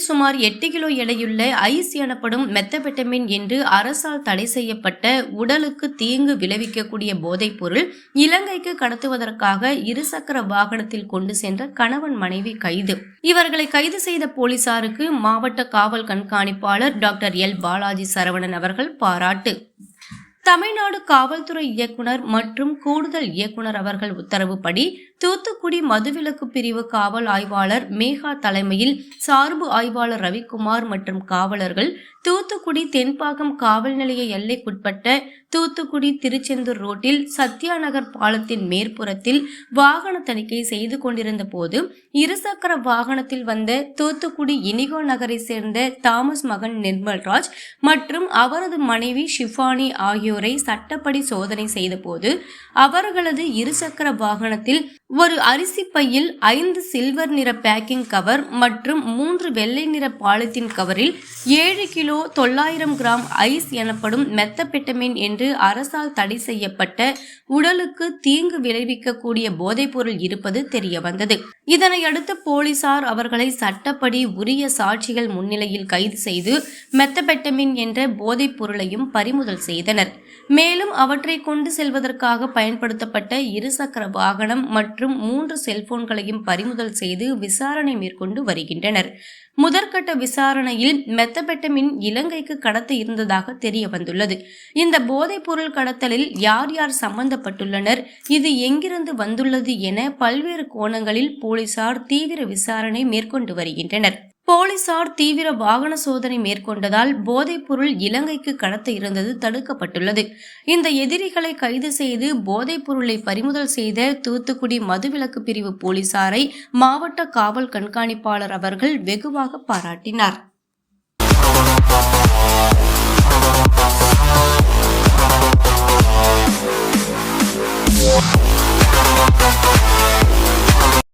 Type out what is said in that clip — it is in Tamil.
சுமார் 8 கிலோ எடையுள்ள ஐஸ் எனப்படும் மெத்தபெட்டமின் என்று அரசால் தடை செய்யப்பட்ட உடலுக்கு தீங்கு விளைவிக்கக்கூடிய போதைப் பொருள் இலங்கைக்கு கடத்துவதற்காக இருசக்கர வாகனத்தில் கொண்டு சென்ற கணவன் மனைவி கைது. இவர்களை கைது செய்த போலீசாருக்கு மாவட்ட காவல் கண்காணிப்பாளர் டாக்டர் எல் பாலாஜி சரவணன் அவர்கள் பாராட்டு. தமிழ்நாடு காவல்துறை இயக்குனர் மற்றும் கூடுதல் இயக்குனர் அவர்கள் உத்தரவுப்படி தூத்துக்குடி மதுவிலக்கு பிரிவு காவல் ஆய்வாளர் மேகா தலைமையில் சார்பு ஆய்வாளர் ரவிக்குமார் மற்றும் காவலர்கள் தூத்துக்குடி தென்பாகம் காவல் நிலைய எல்லைக்குட்பட்ட தூத்துக்குடி திருச்செந்தூர் ரோட்டில் சத்யா நகர் பாலத்தின் மேற்புறத்தில் வாகன தணிக்கை செய்து கொண்டிருந்த போது இருசக்கர வாகனத்தில் வந்த தூத்துக்குடி இனிகோ நகரை சேர்ந்த தாமஸ் மகன் நிர்மல்ராஜ் மற்றும் அவரது மனைவி ஷிஃபானி ஆகியோரை சட்டப்படி சோதனை செய்த போது அவர்களது இருசக்கர வாகனத்தில் ஒரு அரிசி பையில் 5 சில்வர் நிற பேக்கிங் கவர் மற்றும் 3 வெள்ளை நிற பாலித்தீன் கவரில் 7 கிலோ 900 கிராம் ஐஸ் எனப்படும் மெத்தபெட்டமின் என்று அரசால் தடை செய்யப்பட்ட உடலுக்கு தீங்கு விளைவிக்கக்கூடிய போதைப்பொருள் இருப்பது தெரிய வந்தது. இதனையடுத்து போலீசார் அவர்களை சட்டப்படி உரிய சாட்சிகள் முன்னிலையில் கைது செய்து மெத்தபெட்டமின் என்ற போதைப் பொருளையும் பறிமுதல் செய்தனர். மேலும் அவற்றை கொண்டு செல்வதற்காக பயன்படுத்தப்பட்ட இருசக்கர வாகனம் மற்றும் 3 செல்போன்களையும் பறிமுதல் செய்து விசாரணை மேற்கொண்டு வருகின்றனர். முதற்கட்ட விசாரணையில் மெத்தபெட்டமின் இலங்கைக்கு கடத்த இருந்ததாக தெரிய வந்துள்ளது. இந்த போதைப் பொருள் கடத்தலில் யார் யார் சம்பந்தப்பட்டுள்ளனர், இது எங்கிருந்து வந்துள்ளது என பல்வேறு கோணங்களில் போலீசார் தீவிர விசாரணை மேற்கொண்டு வருகின்றனர். போலீசார் தீவிர வாகன சோதனை மேற்கொண்டதால் போதைப் பொருள் இலங்கைக்கு கடத்த இருந்தது தடுக்கப்பட்டுள்ளது. இந்த எதிரிகளை கைது செய்து போதைப் பொருளை பறிமுதல் செய்த தூத்துக்குடி மதுவிலக்கு பிரிவு போலீசாரை மாவட்ட காவல் கண்காணிப்பாளர் அவர்கள் வெகுவாக பாராட்டினார்.